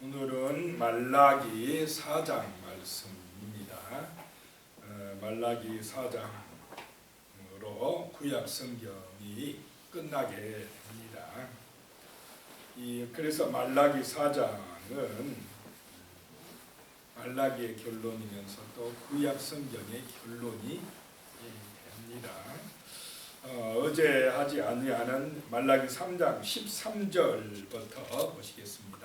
오늘은 말라기 4장 말씀입니다. 말라기 4장으로 구약 성경이 끝나게 됩니다. 그래서 말라기 4장은 말라기의 결론이면서 또 구약 성경의 결론이 됩니다. 어제 하지 아니하는 말라기 3장 13절부터 보시겠습니다.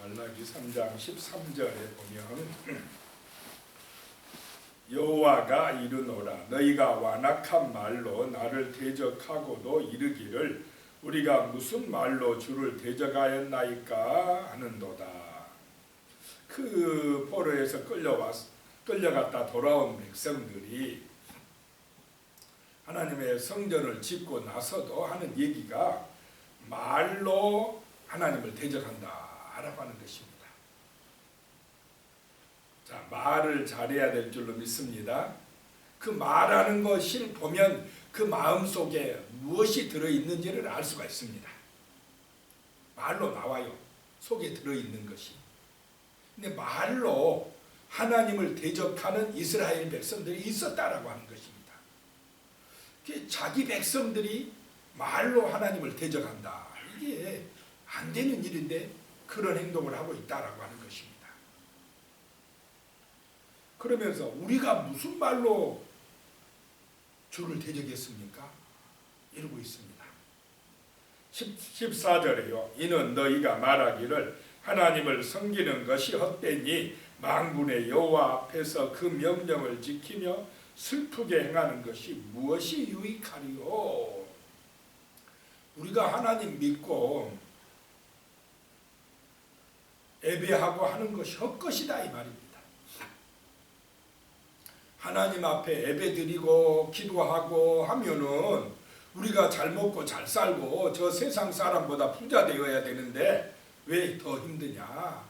말라기 3장 13절에 보면 여호와가 이르노라 너희가 완악한 말로 나를 대적하고도 이르기를 우리가 무슨 말로 주를 대적하였나이까 하는도다. 그 포로에서 끌려갔다 돌아온 백성들이 하나님의 성전을 짓고 나서도 하는 얘기가 말로 하나님을 대적한다 라고 하는 것입니다. 자, 말을 잘해야 될 줄로 믿습니다. 그 말하는 것을 보면 그 마음속에 무엇이 들어있는지를 알 수가 있습니다. 말로 나와요. 속에 들어있는 것이. 근데 말로 하나님을 대적하는 이스라엘 백성들이 있었다라고 하는 것입니다. 자기 백성들이 말로 하나님을 대적한다. 이게 안 되는 일인데 그런 행동을 하고 있다라고 하는 것입니다. 그러면서 우리가 무슨 말로 주를 대적했습니까? 이러고 있습니다. 14절에요. 이는 너희가 말하기를 하나님을 섬기는 것이 헛되니 만군의 여호와 앞에서 그 명령을 지키며 슬프게 행하는 것이 무엇이 유익하리요? 우리가 하나님 믿고 예배하고 하는 것이 헛것이다 이 말입니다. 하나님 앞에 예배드리고 기도하고 하면은 우리가 잘 먹고 잘 살고 저 세상 사람보다 부자 되어야 되는데 왜 더 힘드냐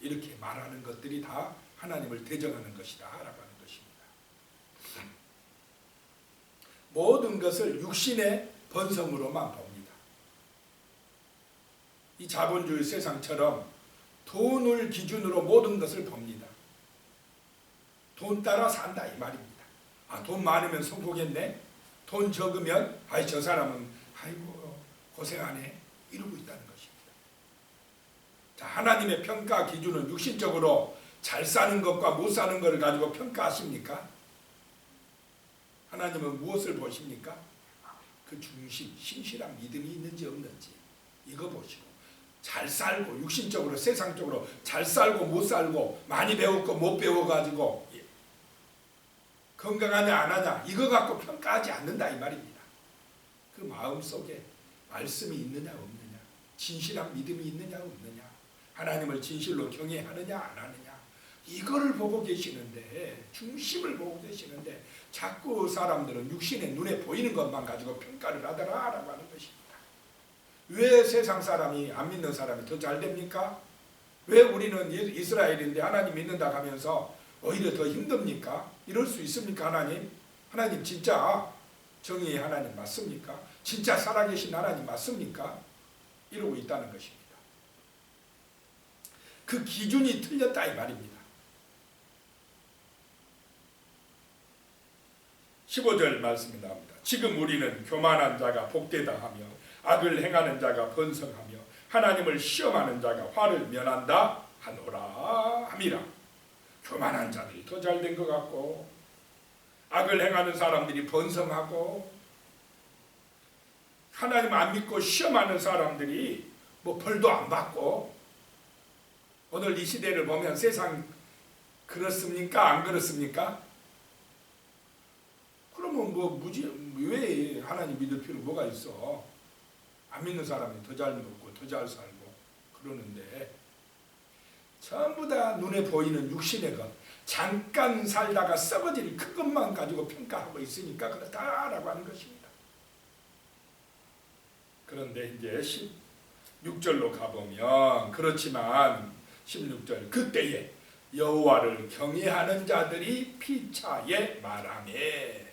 이렇게 말하는 것들이 다 하나님을 대적하는 것이다 라고 하는 것입니다. 모든 것을 육신의 번성으로만 봅니다. 이 자본주의 세상처럼 돈을 기준으로 모든 것을 봅니다. 돈 따라 산다 이 말입니다. 돈 많으면 성공했네. 돈 적으면 저 사람은 아이고 고생하네 이러고 있다는 것입니다. 자, 하나님의 평가 기준은 육신적으로 잘 사는 것과 못 사는 것을 가지고 평가하십니까? 하나님은 무엇을 보십니까? 그 중심, 신실한 믿음이 있는지 없는지 이거 보시고 잘 살고 육신적으로 세상적으로 잘 살고 못 살고 많이 배웠고 못 배워가지고 건강하냐 안 하냐 이거 갖고 평가하지 않는다 이 말입니다. 그 마음속에 말씀이 있느냐 없느냐 진실한 믿음이 있느냐 없느냐 하나님을 진실로 경외하느냐 안 하느냐 이거를 보고 계시는데 중심을 보고 계시는데 자꾸 사람들은 육신의 눈에 보이는 것만 가지고 평가를 하더라라고 하는 것입니다. 왜 세상 사람이 안 믿는 사람이 더 잘 됩니까? 왜 우리는 이스라엘인데 하나님 믿는다 하면서 오히려 더 힘듭니까? 이럴 수 있습니까? 하나님 진짜 정의의 하나님 맞습니까? 진짜 살아계신 하나님 맞습니까? 이러고 있다는 것입니다. 그 기준이 틀렸다 이 말입니다. 15절 말씀이 나옵니다. 지금 우리는 교만한 자가 복되다 하며 악을 행하는 자가 번성하며 하나님을 시험하는 자가 화를 면한다 하노라 함이라. 교만한 자들이 더 잘된 것 같고 악을 행하는 사람들이 번성하고 하나님 안 믿고 시험하는 사람들이 뭐 벌도 안 받고 오늘 이 시대를 보면 세상 그렇습니까? 안 그렇습니까? 그러면 왜 하나님 믿을 필요 뭐가 있어? 안 믿는 사람이 더 잘 먹고 더 잘 살고 그러는데 전부 다 눈에 보이는 육신의 것 잠깐 살다가 썩어질 그것만 가지고 평가하고 있으니까 그렇다라고 하는 것입니다. 그런데 이제 16절로 가보면 그렇지만 16절 그때에 여호와를 경외하는 자들이 피차에 말하매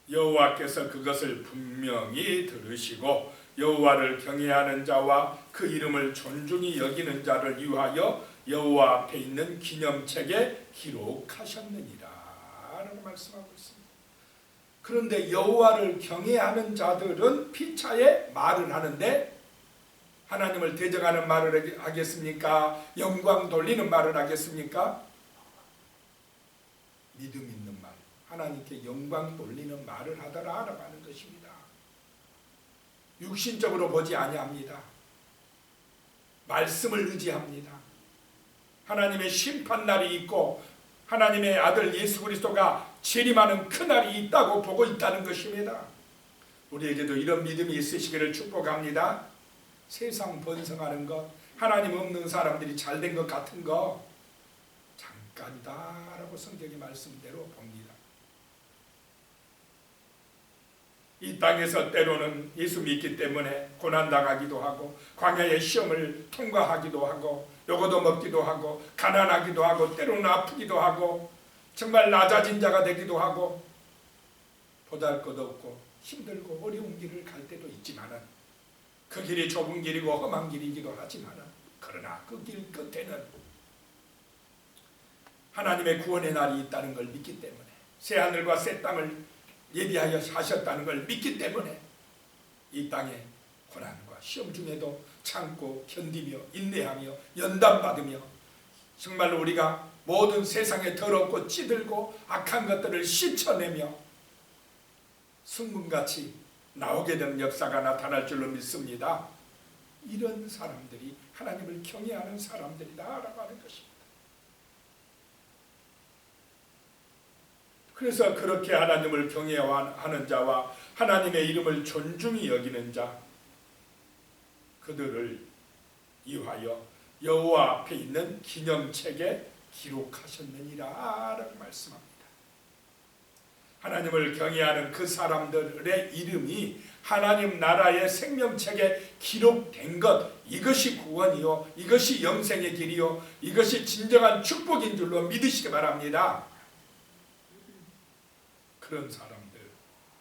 여호와께서 그것을 분명히 들으시고 여호와를 경외하는 자와 그 이름을 존중히 여기는 자를 위하여 여호와 앞에 있는 기념책에 기록하셨느니라 라고 말씀하고 있습니다. 그런데 여호와를 경외하는 자들은 피차에 말을 하는데 하나님을 대적하는 말을 하겠습니까? 영광 돌리는 말을 하겠습니까? 믿음 있는 말, 하나님께 영광 돌리는 말을 하더라라고 하는 것입니다. 육신적으로 보지 아니합니다. 말씀을 의지합니다. 하나님의 심판날이 있고 하나님의 아들 예수 그리스도가 재림하는 그날이 있다고 보고 있다는 것입니다. 우리에게도 이런 믿음이 있으시기를 축복합니다. 세상 번성하는 것, 하나님 없는 사람들이 잘된 것 같은 거 잠깐이다라고 성경의 말씀대로 봅니다. 이 땅에서 때로는 예수 믿기 때문에 고난당하기도 하고 광야의 시험을 통과하기도 하고 요거도 먹기도 하고 가난하기도 하고 때로는 아프기도 하고 정말 낮아진 자가 되기도 하고 보잘것없고 힘들고 어려운 길을 갈 때도 있지만은 그 길이 좁은 길이고 험한 길이기도 하지만은 그러나 그 길 끝에는 하나님의 구원의 날이 있다는 걸 믿기 때문에 새 하늘과 새 땅을 예비하여 하셨다는 걸 믿기 때문에 이 땅의 고난과 시험 중에도 참고 견디며 인내하며 연단받으며 정말로 우리가 모든 세상에 더럽고 찌들고 악한 것들을 씻어내며 순금같이 나오게 되는 역사가 나타날 줄로 믿습니다. 이런 사람들이 하나님을 경외하는 사람들이다라고 하는 것입니다. 그래서 그렇게 하나님을 경외하는 자와 하나님의 이름을 존중히 여기는 자 그들을 위하여 여호와 앞에 있는 기념책에 기록하셨느니라 라고 말씀합니다. 하나님을 경외하는 그 사람들의 이름이 하나님 나라의 생명책에 기록된 것, 이것이 구원이요 이것이 영생의 길이요 이것이 진정한 축복인 줄로 믿으시기 바랍니다. 그런 사람들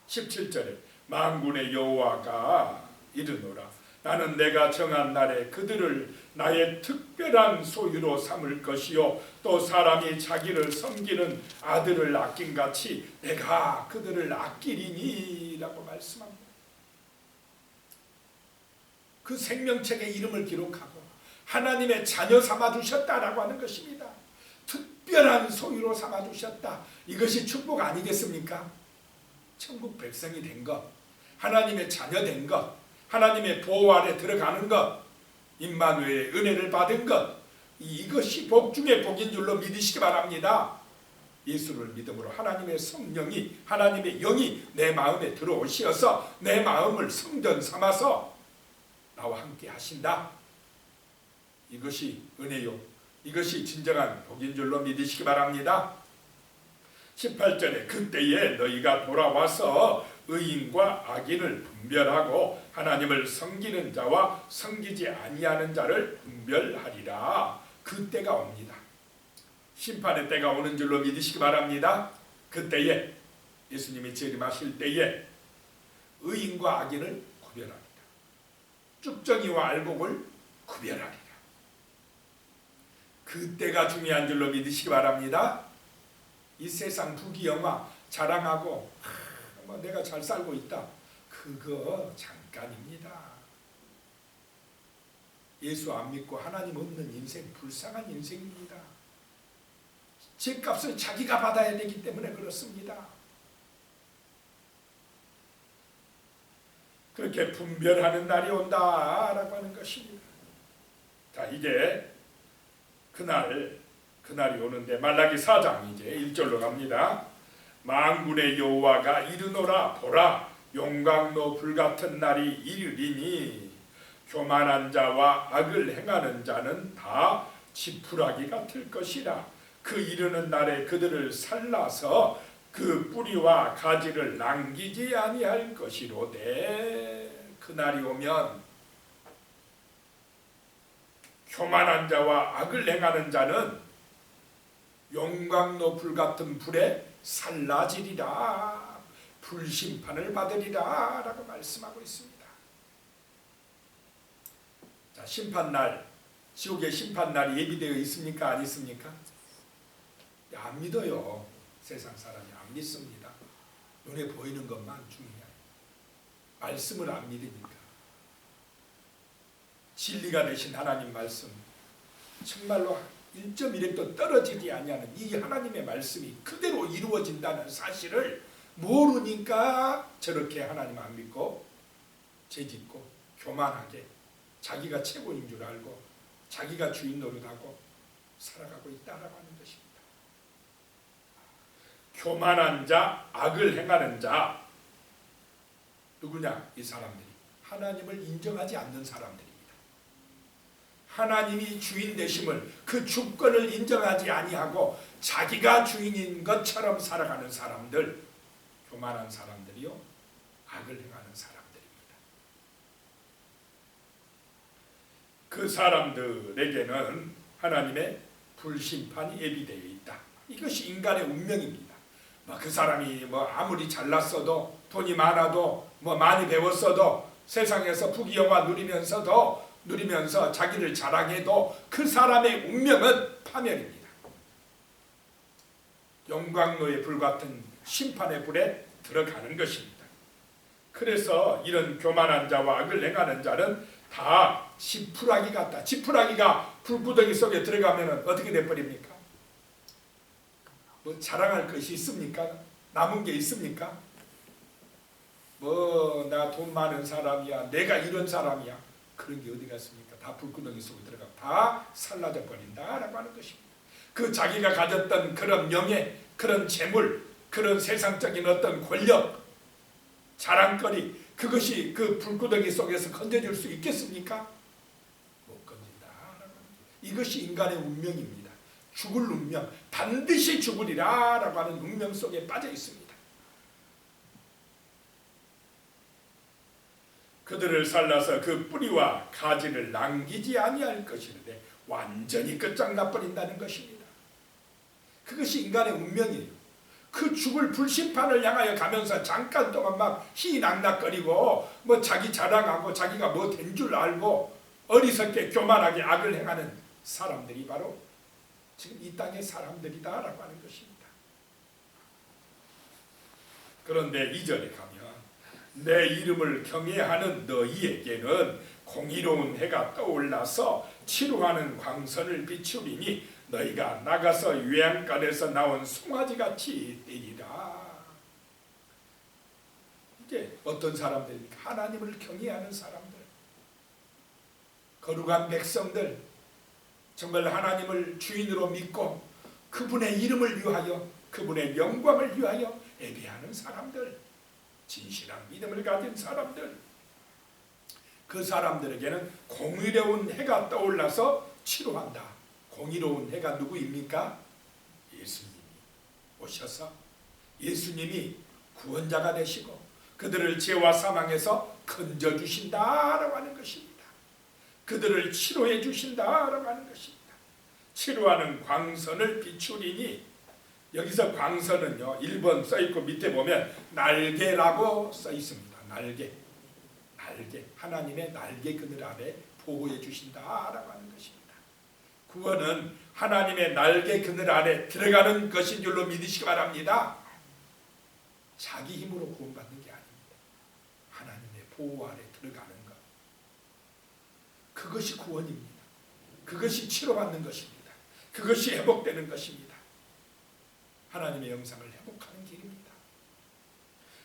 17절에 만군의 여호와가 이르노라 나는 내가 정한 날에 그들을 나의 특별한 소유로 삼을 것이요 또 사람이 자기를 섬기는 아들을 아낀같이 내가 그들을 아끼리니 라고 말씀합니다. 그 생명책에 이름을 기록하고 하나님의 자녀 삼아주셨다라고 하는 것입니다. 특별한 소유로 삼아주셨다. 이것이 축복 아니겠습니까? 천국 백성이 된 것, 하나님의 자녀 된 것, 하나님의 보호 아래 들어가는 것, 임마누엘의 은혜를 받은 것, 이것이 복 중에 복인 줄로 믿으시기 바랍니다. 예수를 믿음으로 하나님의 성령이 하나님의 영이 내 마음에 들어오시어서 내 마음을 성전 삼아서 나와 함께 하신다. 이것이 은혜요 이것이 진정한 복인 줄로 믿으시기 바랍니다. 18절에 그때에 너희가 돌아와서 의인과 악인을 분별하고 하나님을 섬기는 자와 섬기지 아니하는 자를 분별하리라. 그때가 옵니다. 심판의 때가 오는 줄로 믿으시기 바랍니다. 그때에 예수님이 재림하실 때에 의인과 악인을 구별합니다. 쭉정이와 알곡을 구별하리라. 그때가 중요한 줄로 믿으시기 바랍니다. 이 세상 부귀영화 자랑하고 뭐 내가 잘 살고 있다. 그거 잠깐입니다. 예수 안 믿고 하나님 없는 인생 불쌍한 인생입니다. 죄값을 자기가 받아야 되기 때문에 그렇습니다. 그렇게 분별하는 날이 온다라고 하는 것입니다. 자, 이제 그날이 오는데 말라기 4장 이제 1절로 갑니다. 만군의 여호와가 이르노라 보라 용광로 불같은 날이 이르리니 교만한 자와 악을 행하는 자는 다 지푸라기 같을 것이라. 그 이르는 날에 그들을 살라서 그 뿌리와 가지를 남기지 아니할 것이로되. 그날이 오면 교만한 자와 악을 행하는 자는 용광로 불같은 불에 살라지리라. 불심판을 받으리라 라고 말씀하고 있습니다. 심판날, 지옥의 심판날이 예비되어 있습니까? 안 있습니까? 안 믿어요. 세상 사람이 안 믿습니다. 눈에 보이는 것만 중요해요. 말씀을 안 믿으니까. 진리가 되신 하나님 말씀, 정말로 1.1획도 떨어지지 아니하는 이 하나님의 말씀이 그대로 이루어진다는 사실을 모르니까 저렇게 하나님 안 믿고 죄짓고 교만하게 자기가 최고인 줄 알고 자기가 주인 노릇하고 살아가고 있다라고 하는 것입니다. 교만한 자, 악을 행하는 자, 누구냐? 이 사람들이 하나님을 인정하지 않는 사람들입니다. 하나님이 주인 되심을, 그 주권을 인정하지 아니하고 자기가 주인인 것처럼 살아가는 사람들, 교만한 사람들이요, 악을 행하는 사람들입니다. 그 사람들에게는 하나님의 불심판이 예비되어 있다. 이것이 인간의 운명입니다. 그 사람이 아무리 잘났어도, 돈이 많아도, 많이 배웠어도, 세상에서 부귀영화 누리면서 자기를 자랑해도 그 사람의 운명은 파멸입니다. 영광로에 불같은 심판의 불에 들어가는 것입니다. 그래서 이런 교만한 자와 악을 행하는 자는 다 지푸라기 같다. 지푸라기가 불구덩이 속에 들어가면 어떻게 돼버립니까? 자랑할 것이 있습니까? 남은 게 있습니까? 나 돈 많은 사람이야, 내가 이런 사람이야, 그런 게 어디 갔습니까? 다 불구덩이 속에 들어가 다 살라져 버린다라고 하는 것입니다. 그 자기가 가졌던 그런 명예, 그런 재물, 그런 세상적인 어떤 권력, 자랑거리, 그것이 그 불구덩이 속에서 건져줄 수 있겠습니까? 못 건진다라고. 이것이 인간의 운명입니다. 죽을 운명, 반드시 죽으리라라고 하는 운명 속에 빠져 있습니다. 그들을 살라서 그 뿌리와 가지를 남기지 아니할 것이는데 완전히 끝장나 버린다는 것입니다. 그것이 인간의 운명이에요. 그 죽을 불심판을 향하여 가면서 잠깐 동안 막 희낙낙거리고 자기 자랑하고 자기가 뭐 된 줄 알고 어리석게 교만하게 악을 행하는 사람들이 바로 지금 이 땅의 사람들이다라고 하는 것입니다. 그런데 2절에 가면 내 이름을 경외하는 너희에게는 공의로운 해가 떠올라서 치루하는 광선을 비추리니 너희가 나가서 외양간에서 나온 송아지같이 되리라. 이제 어떤 사람들입니까? 하나님을 경외하는 사람들, 거룩한 백성들, 정말 하나님을 주인으로 믿고 그분의 이름을 위하여, 그분의 영광을 위하여 예배하는 사람들, 진실한 믿음을 가진 사람들, 그 사람들에게는 공의로운 해가 떠올라서 치루한다. 공의로운 해가 누구입니까? 예수님이 오셔서 예수님이 구원자가 되시고 그들을 죄와 사망에서 건져주신다라고 하는 것입니다. 그들을 치료해 주신다라고 하는 것입니다. 치료하는 광선을 비추리니, 여기서 광선은요 1번 써있고 밑에 보면 날개라고 써있습니다. 날개, 하나님의 날개 그늘 아래 보호해 주신다라고 하는 것입니다. 구원은 하나님의 날개 그늘 안에 들어가는 것인 줄로 믿으시기 바랍니다. 자기 힘으로 구원받는 게 아닙니다. 하나님의 보호 아래 들어가는 것, 그것이 구원입니다. 그것이 치료받는 것입니다. 그것이 회복되는 것입니다. 하나님의 영상을 회복하는 길입니다.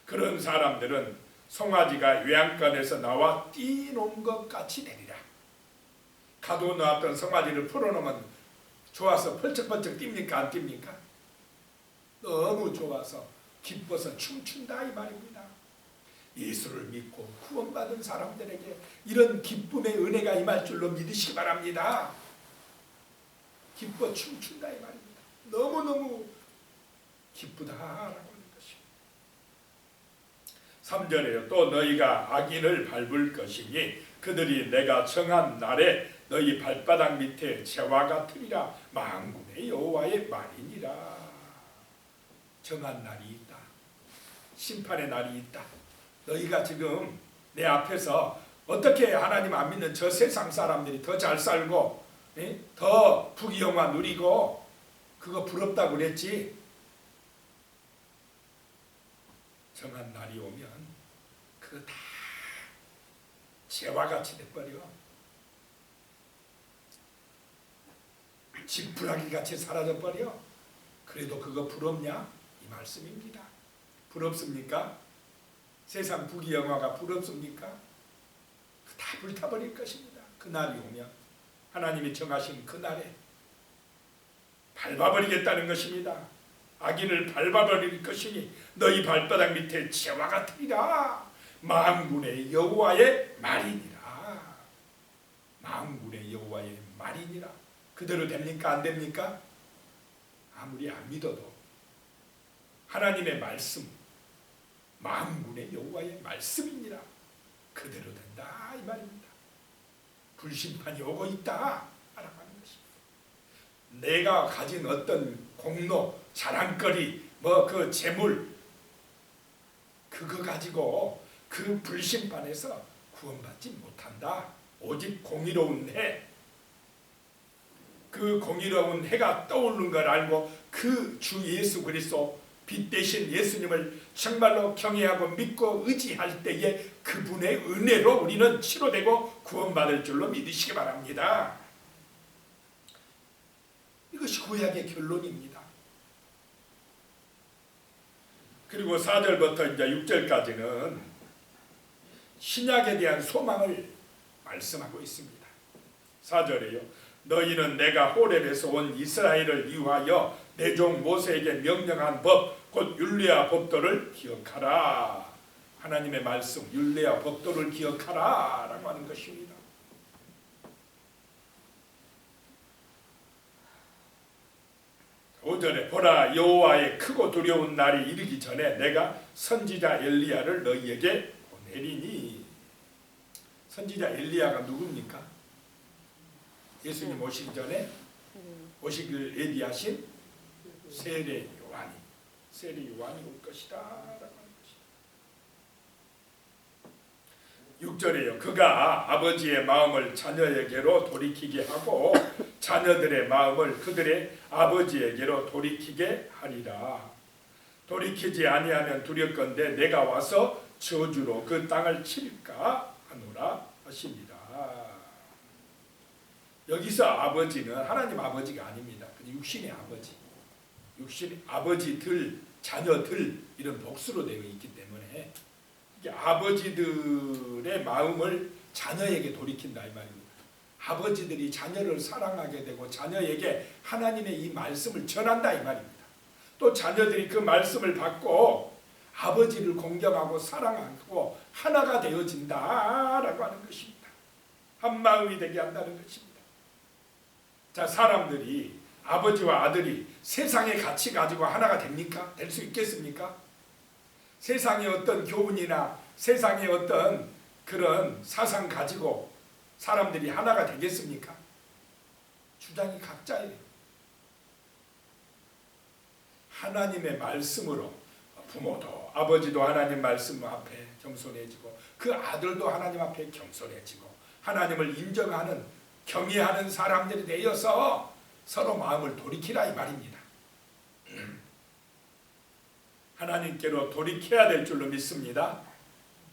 그런 사람들은 송아지가 외양간에서 나와 뛰노는 것 같이 되리라. 가둬놓았던 송아지를 풀어놓으면 좋아서 펄쩍펄쩍 뜁니까? 안 뜁니까? 너무 좋아서 기뻐서 춤춘다 이 말입니다. 예수를 믿고 구원받은 사람들에게 이런 기쁨의 은혜가 임할 줄로 믿으시기 바랍니다. 기뻐 춤춘다 이 말입니다. 너무너무 기쁘다라고 하는 것입니다. 3절에요. 또 너희가 악인을 밟을 것이니 그들이 내가 정한 날에 너희 발바닥 밑에 재와 같으리라. 만군의 여호와의 말이니라. 정한 날이 있다. 심판의 날이 있다. 너희가 지금 내 앞에서 어떻게 하나님 안 믿는 저 세상 사람들이 더 잘 살고 더 부귀영화 누리고 그거 부럽다고 그랬지. 정한 날이 오면 그거 다 재화같이 돼버려. 지푸라기같이 사라져버려. 그래도 그거 부럽냐? 이 말씀입니다. 부럽습니까? 세상 부귀영화가 부럽습니까? 다 불타버릴 것입니다. 그날이 오면 하나님이 정하신 그날에 밟아버리겠다는 것입니다. 악인을 밟아버릴 것이니 너희 발바닥 밑에 재와 같으리라. 만군의 여호와의 말이니라. 만군의 여호와의 말이니라. 그대로 됩니까? 안 됩니까? 아무리 안 믿어도 하나님의 말씀, 만군의 여호와의 말씀이니라. 그대로 된다 이 말입니다. 불심판이 오고 있다 라고 하는 것입니다. 내가 가진 어떤 공로, 자랑거리, 그 재물 그거 가지고 그 불심판에서 구원받지 못한다. 오직 공의로운 해, 그 공의로운 해가 떠오르는 걸 알고 그 주 예수 그리스도 빛 대신 예수님을 정말로 경외하고 믿고 의지할 때에 그분의 은혜로 우리는 치료되고 구원받을 줄로 믿으시기 바랍니다. 이것이 구약의 결론입니다. 그리고 4절부터 이제 6절까지는 신약에 대한 소망을 말씀하고 있습니다. 4절에요. 너희는 내가 호렙에서 온 이스라엘을 위하여 내 종 모세에게 명령한 법 곧 율례와 법도를 기억하라. 하나님의 말씀 율례와 법도를 기억하라 라고 하는 것입니다. 오전에 보라 여호와의 크고 두려운 날이 이르기 전에 내가 선지자 엘리야를 너희에게 보내리니. 선지자 엘리야가 누굽니까? 예수님 오시기 전에 오시기를 예비하신 세례 요한이 올 것이다 라고 하는 것이다. 6절에요. 그가 아버지의 마음을 자녀에게로 돌이키게 하고 자녀들의 마음을 그들의 아버지에게로 돌이키게 하리라. 돌이키지 아니하면 두렵건대 내가 와서 저주로 그 땅을 칠까 하노라 하십니다. 여기서 아버지는 하나님 아버지가 아닙니다. 육신의 아버지, 육신의 아버지들, 자녀들 이런 복수로 되어 있기 때문에 아버지들의 마음을 자녀에게 돌이킨다 이 말입니다. 아버지들이 자녀를 사랑하게 되고 자녀에게 하나님의 이 말씀을 전한다 이 말입니다. 또 자녀들이 그 말씀을 받고 아버지를 공경하고 사랑하고 하나가 되어진다라고 하는 것입니다. 한 마음이 되게 한다는 것입니다. 자, 사람들이 아버지와 아들이 세상의 가치 가지고 하나가 됩니까? 될 수 있겠습니까? 세상의 어떤 교훈이나 세상의 어떤 그런 사상 가지고 사람들이 하나가 되겠습니까? 주장이 각자예요. 하나님의 말씀으로 부모도 아버지도 하나님 말씀 앞에 겸손해지고 그 아들도 하나님 앞에 겸손해지고 하나님을 인정하는 경외하는 사람들이 되어서 서로 마음을 돌이키라 이 말입니다. 하나님께로 돌이켜야 될 줄로 믿습니다.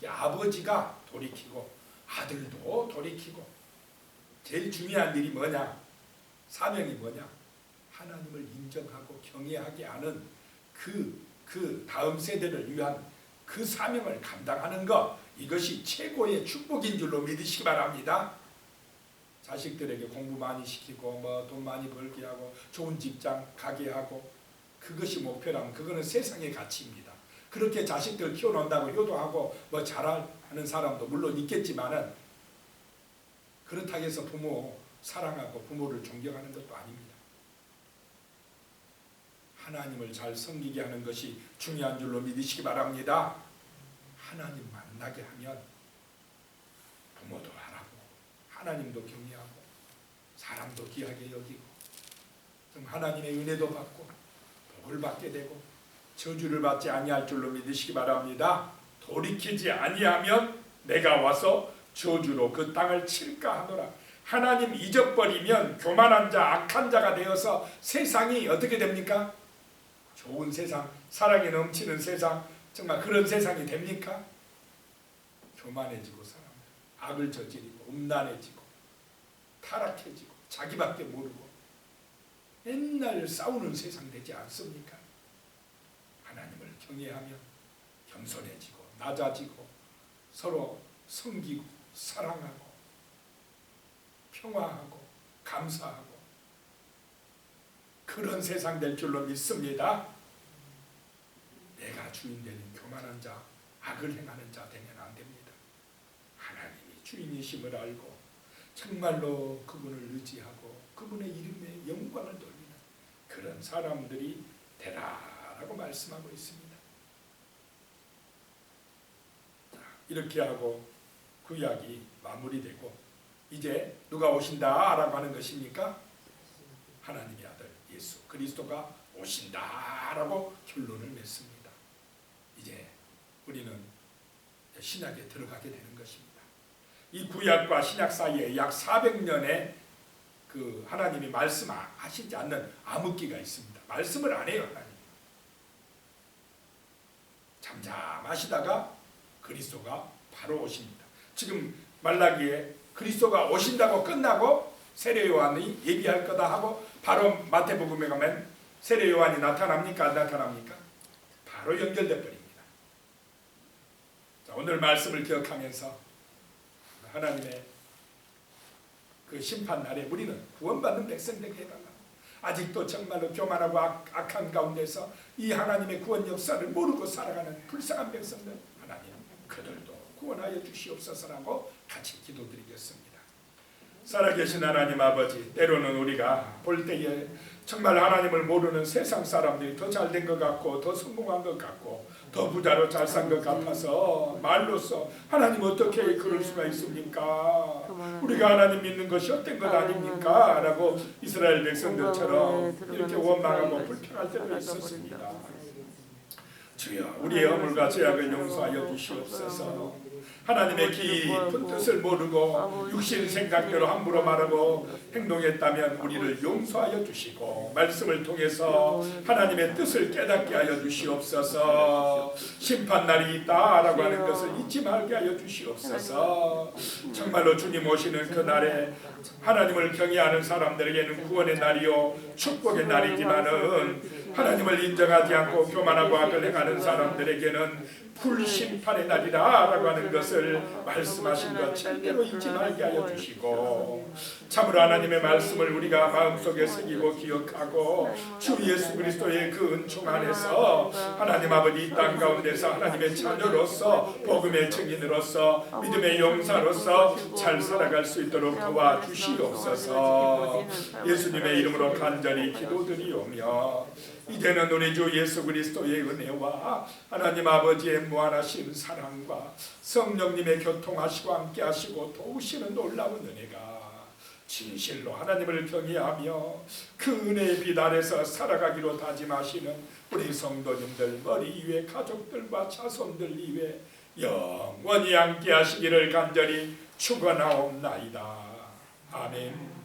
아버지가 돌이키고 아들도 돌이키고 제일 중요한 일이 뭐냐? 사명이 뭐냐? 하나님을 인정하고 경외하게 하는 그 다음 세대를 위한 그 사명을 감당하는 것, 이것이 최고의 축복인 줄로 믿으시기 바랍니다. 자식들에게 공부 많이 시키고 돈 많이 벌게 하고 좋은 직장 가게 하고 그것이 목표라면 그거는 세상의 가치입니다. 그렇게 자식들 키워놓는다고 효도하고 잘하는 사람도 물론 있겠지만은 그렇다고 해서 부모 사랑하고 부모를 존경하는 것도 아닙니다. 하나님을 잘 섬기게 하는 것이 중요한 줄로 믿으시기 바랍니다. 하나님 만나게 하면 부모도 알아보고 하나님도 경외하고 사람도 귀하게 여기고 좀 하나님의 은혜도 받고 복을 받게 되고 저주를 받지 아니할 줄로 믿으시기 바랍니다. 돌이키지 아니하면 내가 와서 저주로 그 땅을 칠까 하노라. 하나님 잊어버리면 교만한 자, 악한 자가 되어서 세상이 어떻게 됩니까? 좋은 세상, 사랑이 넘치는 세상, 정말 그런 세상이 됩니까? 교만해지고 사람, 악을 저지르고 음란해지고 타락해지고 자기밖에 모르고 맨날 싸우는 세상 되지 않습니까? 하나님을 경외하며 겸손해지고 낮아지고 서로 섬기고 사랑하고 평화하고 감사하고 그런 세상 될 줄로 믿습니다. 내가 주인 되는 교만한 자, 악을 행하는 자 되면 안 됩니다. 하나님이 주인이심을 알고 정말로 그분을 의지하고 그분의 이름에 영광을 돌리는 그런 사람들이 되라라고 말씀하고 있습니다. 자, 이렇게 하고 구약이 마무리되고 이제 누가 오신다라고 하는 것입니까? 하나님의 아들 예수 그리스도가 오신다라고 결론을 맺습니다. 이제 우리는 신약에 들어가게 되는 것입니다. 이 구약과 신약 사이에 약 400년의 그 하나님이 말씀하시지 않는 암흑기가 있습니다. 말씀을 안 해요. 하나님. 잠잠하시다가 그리스도가 바로 오십니다. 지금 말라기에 그리스도가 오신다고 끝나고 세례 요한이 예비할 거다 하고 바로 마태복음에 가면 세례 요한이 나타납니까? 안 나타납니까? 바로 연결돼 버립니다. 자, 오늘 말씀을 기억하면서 하나님의 그 심판 날에 우리는 구원받는 백성 되게 해달라. 아직도 정말로 교만하고 악한 가운데서 이 하나님의 구원 역사를 모르고 살아가는 불쌍한 백성들 하나님 그들도 구원하여 주시옵소서라고 같이 기도드리겠습니다. 살아계신 하나님 아버지, 때로는 우리가 볼 때에 정말 하나님을 모르는 세상 사람들이 더 잘된 것 같고 더 성공한 것 같고 더 부자로 잘 산 것 같아서 말로써 하나님 어떻게 그럴 수가 있습니까? 우리가 하나님 믿는 것이 헛된 것 아닙니까? 라고 이스라엘 백성들처럼 이렇게 원망하고 불평할 때도 있었습니다. 주여 우리의 허물과 죄악을 용서하여 주시옵소서. 하나님의 깊은 뜻을 모르고 육신 생각대로 함부로 말하고 행동했다면 우리를 용서하여 주시고 말씀을 통해서 하나님의 뜻을 깨닫게 하여 주시옵소서. 심판날이 있다라고 하는 것을 잊지 말게 하여 주시옵소서. 정말로 주님 오시는 그 날에 하나님을 경외하는 사람들에게는 구원의 날이요 축복의 날이지만은 하나님을 인정하지 않고 교만하고 악을 행하는 사람들에게는 불심판의 날이라 라고 하는 것을 말씀하신 것 절대로 잊지 말게 하여 주시고 참으로 하나님의 말씀을 우리가 마음속에 새기고 기억하고 주 예수 그리스도의 그 은총 안에서 하나님 아버지 이 땅 가운데서 하나님의 자녀로서 복음의 증인으로서 믿음의 용사로서 잘 살아갈 수 있도록 도와주시옵소서. 예수님의 이름으로 간절히 기도드리오며 이제는 우리 주 예수 그리스도의 은혜와 하나님 아버지의 무한하신 사랑과 성령님의 교통하시고 함께하시고 도우시는 놀라운 은혜가 진실로 하나님을 경외하며 그 은혜의 빛 아래서 살아가기로 다짐하시는 우리 성도님들 머리 위에 가족들과 자손들 위에 영원히 함께하시기를 간절히 축원하옵나이다. 아멘.